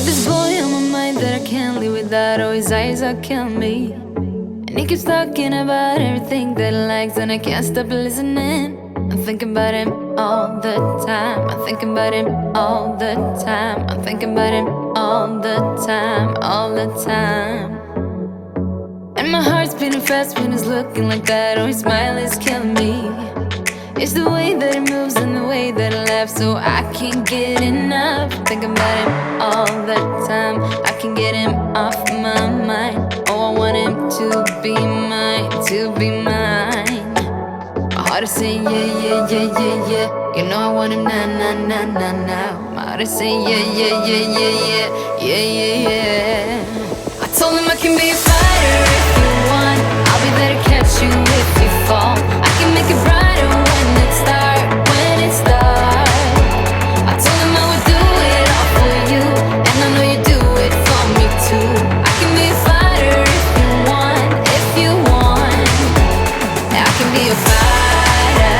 this boy on my mind that I can't live without. Oh, his eyes are killing me. And he keeps talking about everything that he likes, and I can't stop listening. I'm thinking about him all the time. I'm thinking about him all the time. I'm thinking about him all the time, all the time. And my heart's beating fast when he's looking like that. Oh, his smile is killing me. It's the way that he moves and the way that he laughs, so I can't get enough. Thinking about him all the time. I can't get him off my mind. Oh, I want him to be mine, to be mine. My heart is saying yeah, yeah, yeah, yeah, yeah. You know I want him now, now, now, now, now. My heart is saying yeah, yeah, yeah, yeah, yeah, yeah, yeah, yeah. I told him I can be a fighter if you want. I'll be there to catch you if you fall. I can make it brighter when it starts, when it starts. I told him I would do it all for you, and I know you do it for me too. I can be a fighter if you want, if you want. I can be a fighter.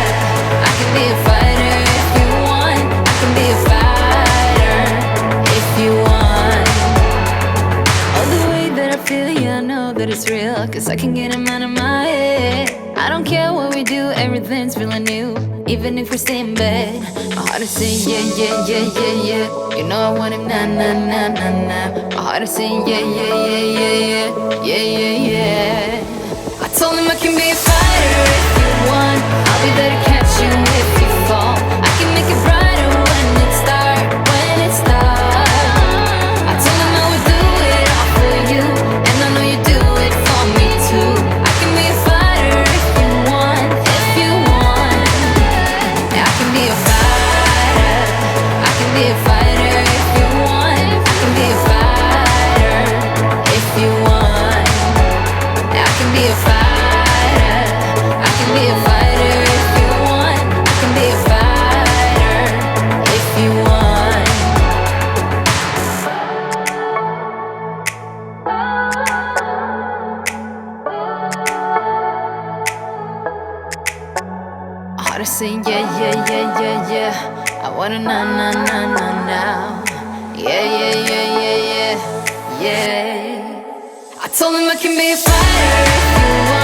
I can be a fighter if you want. I can be a fighter if you want. Oh, the way that I feel, yeah, I know that it's real, 'cause I can get him out of my head. I don't care what we do, everything's feeling new, even if we stay in bed. My heart is saying yeah, yeah, yeah, yeah, yeah. You know I want him now, now, now, now, now. My heart is saying yeah, yeah, yeah, yeah, yeah, yeah, yeah, yeah. I told him I can be a fighter if you want. I'll be there to catch you if you fall. I can make it brighter when it starts, when it starts. I told him I would do it all for you, and I know you do it for me too. I can be a fighter if you want, if you want. Yeah, I can be a fighter. I can be a fighter if you want. I can be a fighter if you want. Yeah, I can be a fighter. I can be a fighter if you want. I can be a fighter if you want. My heart is saying yeah, yeah, yeah, yeah, yeah. I wanna now, now, now, now, now. Yeah, yeah, yeah, yeah, yeah, yeah. I told him I can be a fighter if you want.